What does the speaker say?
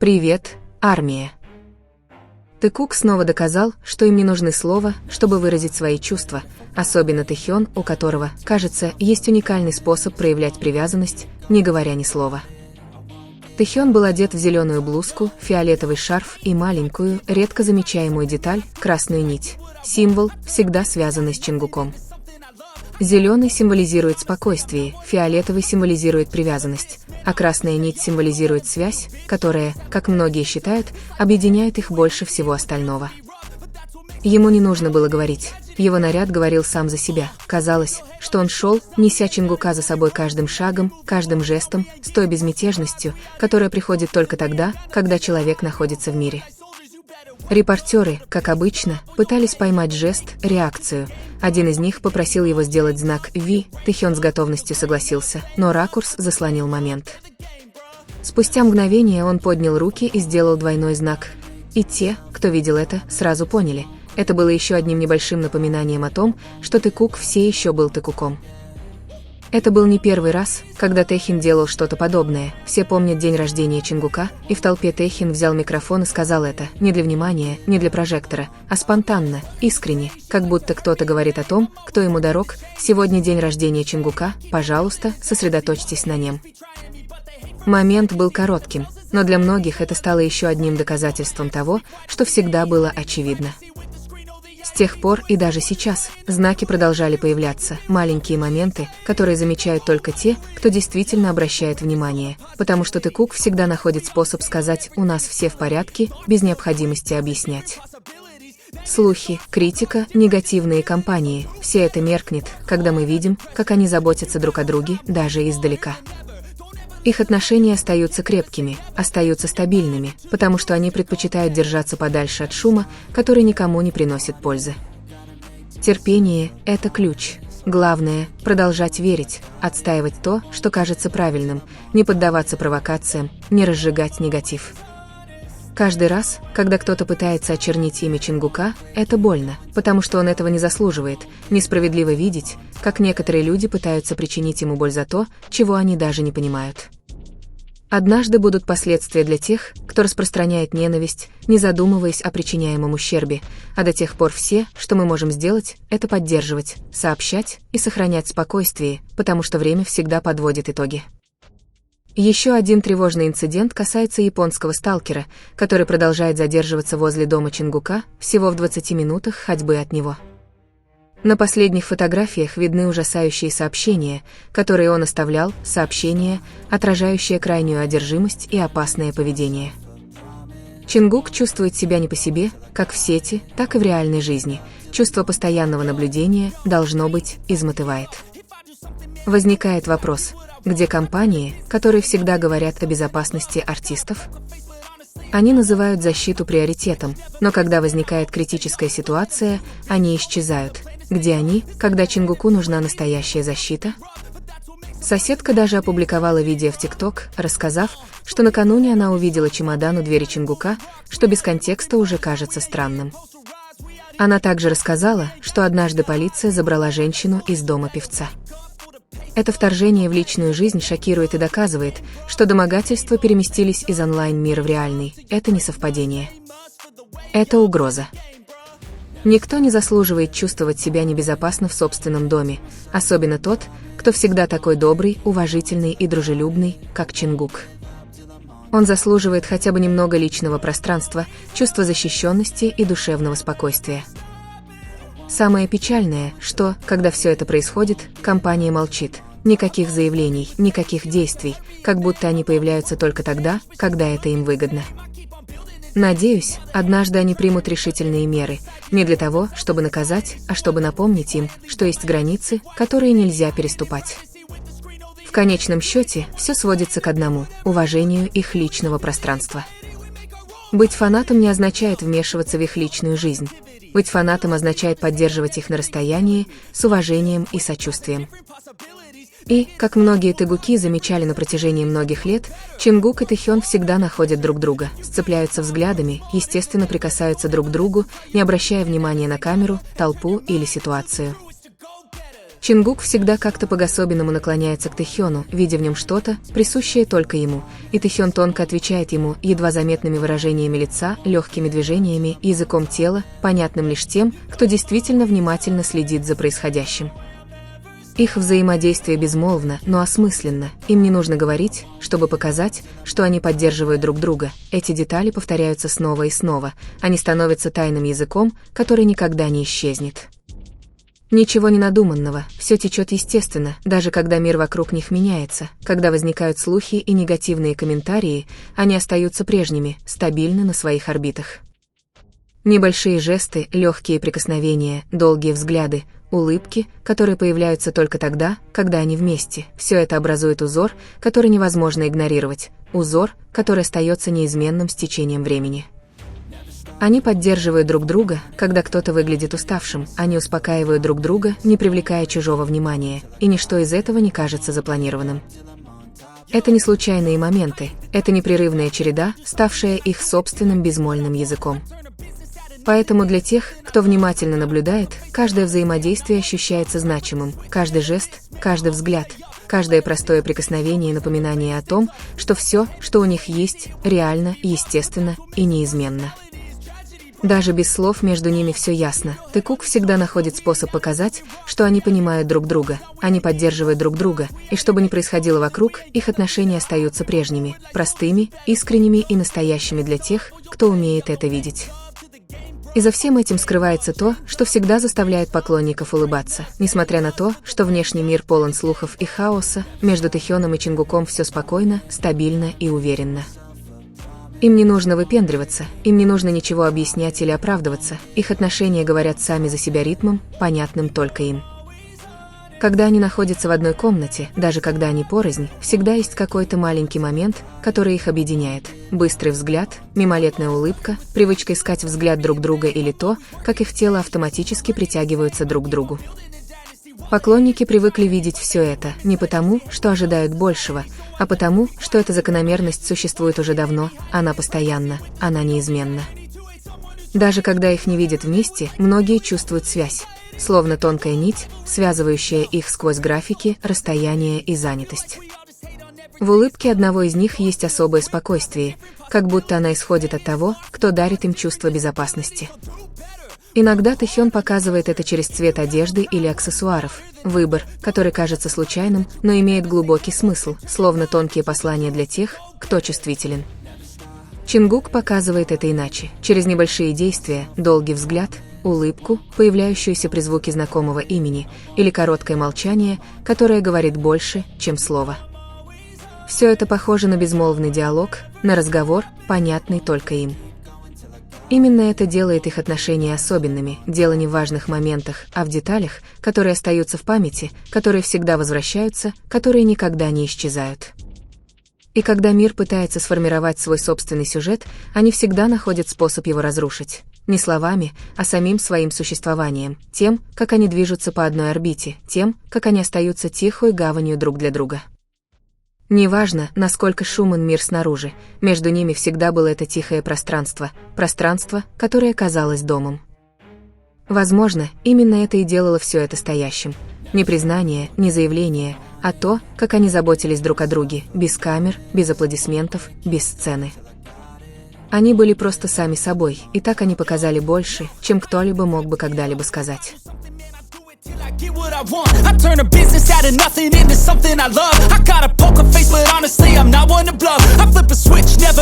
Привет, армия. Тэкук снова доказал, что им не нужны слова, чтобы выразить свои чувства, особенно Тэхён, у которого, кажется, есть уникальный способ проявлять привязанность, не говоря ни слова. Тэхён был одет в зеленую блузку, фиолетовый шарф и маленькую, редко замечаемую деталь – красную нить, символ, всегда связанный с Чингуком. Зеленый символизирует спокойствие, фиолетовый символизирует привязанность, а красная нить символизирует связь, которая, как многие считают, объединяет их больше всего остального. Ему не нужно было говорить, его наряд говорил сам за себя. Казалось, что он шел, неся Чингука за собой каждым шагом, каждым жестом, с той безмятежностью, которая приходит только тогда, когда человек находится в мире. Репортеры, как обычно, пытались поймать жест, реакцию. Один из них попросил его сделать знак «Ви», Тэхён с готовностью согласился, но ракурс заслонил момент. Спустя мгновение он поднял руки и сделал двойной знак. И те, кто видел это, сразу поняли. Это было еще одним небольшим напоминанием о том, что Тэкук все еще был Тэкуком. Это был не первый раз, когда Тэхин делал что-то подобное. Все помнят день рождения Чингука, и в толпе Тэхин взял микрофон и сказал это, не для внимания, не для прожектора, а спонтанно, искренне, как будто кто-то говорит о том, кто ему дорог. Сегодня день рождения Чингука, пожалуйста, сосредоточьтесь на нем. Момент был коротким, но для многих это стало еще одним доказательством того, что всегда было очевидно. С тех пор и даже сейчас знаки продолжали появляться, маленькие моменты, которые замечают только те, кто действительно обращает внимание, потому что Тэкук всегда находит способ сказать «у нас все в порядке», без необходимости объяснять. Слухи, критика, негативные кампании – все это меркнет, когда мы видим, как они заботятся друг о друге, даже издалека. Их отношения остаются крепкими, остаются стабильными, потому что они предпочитают держаться подальше от шума, который никому не приносит пользы. Терпение – это ключ. Главное – продолжать верить, отстаивать то, что кажется правильным, не поддаваться провокациям, не разжигать негатив. Каждый раз, когда кто-то пытается очернить имя Чингука, это больно, потому что он этого не заслуживает. Несправедливо видеть, как некоторые люди пытаются причинить ему боль за то, чего они даже не понимают. Однажды будут последствия для тех, кто распространяет ненависть, не задумываясь о причиняемом ущербе, а до тех пор все, что мы можем сделать, это поддерживать, сообщать и сохранять спокойствие, потому что время всегда подводит итоги. Еще один тревожный инцидент касается японского сталкера, который продолжает задерживаться возле дома Чингука, всего в 20 минутах ходьбы от него. На последних фотографиях видны ужасающие сообщения, которые он оставлял, сообщения, отражающие крайнюю одержимость и опасное поведение. Чингук чувствует себя не по себе, как в сети, так и в реальной жизни. Чувство постоянного наблюдения, должно быть, изматывает. Возникает вопрос: где компании, которые всегда говорят о безопасности артистов? Они называют защиту приоритетом, но когда возникает критическая ситуация, они исчезают. Где они, когда Чингуку нужна настоящая защита? Соседка даже опубликовала видео в ТикТок, рассказав, что накануне она увидела чемодан у двери Чингука, что без контекста уже кажется странным. Она также рассказала, что однажды полиция забрала женщину из дома певца. Это вторжение в личную жизнь шокирует и доказывает, что домогательства переместились из онлайн-мира в реальный. Это не совпадение. Это угроза. Никто не заслуживает чувствовать себя небезопасно в собственном доме, особенно тот, кто всегда такой добрый, уважительный и дружелюбный, как Чингук. Он заслуживает хотя бы немного личного пространства, чувства защищенности и душевного спокойствия. Самое печальное, что, когда все это происходит, компания молчит. Никаких заявлений, никаких действий, как будто они появляются только тогда, когда это им выгодно. Надеюсь, однажды они примут решительные меры, не для того, чтобы наказать, а чтобы напомнить им, что есть границы, которые нельзя переступать. В конечном счете, все сводится к одному – уважению их личного пространства. Быть фанатом не означает вмешиваться в их личную жизнь. Быть фанатом означает поддерживать их на расстоянии, с уважением и сочувствием. И, как многие тэгуки замечали на протяжении многих лет, Чингук и Тэхён всегда находят друг друга, сцепляются взглядами, естественно прикасаются друг к другу, не обращая внимания на камеру, толпу или ситуацию. Чингук всегда как-то по-особенному наклоняется к Тэхёну, видя в нем что-то, присущее только ему, и Тэхён тонко отвечает ему едва заметными выражениями лица, легкими движениями, языком тела, понятным лишь тем, кто действительно внимательно следит за происходящим. Их взаимодействие безмолвно, но осмысленно, им не нужно говорить, чтобы показать, что они поддерживают друг друга, эти детали повторяются снова и снова, они становятся тайным языком, который никогда не исчезнет. Ничего не надуманного, все течет естественно, даже когда мир вокруг них меняется, когда возникают слухи и негативные комментарии, они остаются прежними, стабильны на своих орбитах. Небольшие жесты, легкие прикосновения, долгие взгляды, улыбки, которые появляются только тогда, когда они вместе, все это образует узор, который невозможно игнорировать, узор, который остается неизменным с течением времени. Они поддерживают друг друга, когда кто-то выглядит уставшим, они успокаивают друг друга, не привлекая чужого внимания, и ничто из этого не кажется запланированным. Это не случайные моменты, это непрерывная череда, ставшая их собственным безмолвным языком. Поэтому для тех, кто внимательно наблюдает, каждое взаимодействие ощущается значимым, каждый жест, каждый взгляд, каждое простое прикосновение и напоминание о том, что все, что у них есть, реально, естественно и неизменно. Даже без слов между ними все ясно. Тэкук всегда находит способ показать, что они понимают друг друга, они поддерживают друг друга, и что бы ни происходило вокруг, их отношения остаются прежними, простыми, искренними и настоящими для тех, кто умеет это видеть. И за всем этим скрывается то, что всегда заставляет поклонников улыбаться. Несмотря на то, что внешний мир полон слухов и хаоса, между Тэхёном и Чингуком все спокойно, стабильно и уверенно. Им не нужно выпендриваться, им не нужно ничего объяснять или оправдываться, их отношения говорят сами за себя ритмом, понятным только им. Когда они находятся в одной комнате, даже когда они порознь, всегда есть какой-то маленький момент, который их объединяет. Быстрый взгляд, мимолетная улыбка, привычка искать взгляд друг друга или то, как их тело автоматически притягиваются друг к другу. Поклонники привыкли видеть все это не потому, что ожидают большего, а потому, что эта закономерность существует уже давно, она постоянна, она неизменна. Даже когда их не видят вместе, многие чувствуют связь, словно тонкая нить, связывающая их сквозь графики, расстояние и занятость. В улыбке одного из них есть особое спокойствие, как будто она исходит от того, кто дарит им чувство безопасности. Иногда Тэхён показывает это через цвет одежды или аксессуаров, выбор, который кажется случайным, но имеет глубокий смысл, словно тонкие послания для тех, кто чувствителен. Чингук показывает это иначе, через небольшие действия, долгий взгляд, улыбку, появляющуюся при звуке знакомого имени, или короткое молчание, которое говорит больше, чем слово. Все это похоже на безмолвный диалог, на разговор, понятный только им. Именно это делает их отношения особенными, дело не в важных моментах, а в деталях, которые остаются в памяти, которые всегда возвращаются, которые никогда не исчезают. И когда мир пытается сформировать свой собственный сюжет, они всегда находят способ его разрушить. Не словами, а самим своим существованием, тем, как они движутся по одной орбите, тем, как они остаются тихой гаванью друг для друга. Неважно, насколько шумен мир снаружи, между ними всегда было это тихое пространство, пространство, которое казалось домом. Возможно, именно это и делало все это стоящим. Не признание, не заявление, а то, как они заботились друг о друге, без камер, без аплодисментов, без сцены. Они были просто сами собой, и так они показали больше, чем кто-либо мог бы когда-либо сказать. I get what I want. I turn a business out of nothing into something I love. I got a poker face, but honestly, I'm not one to bluff. I flip a switch, never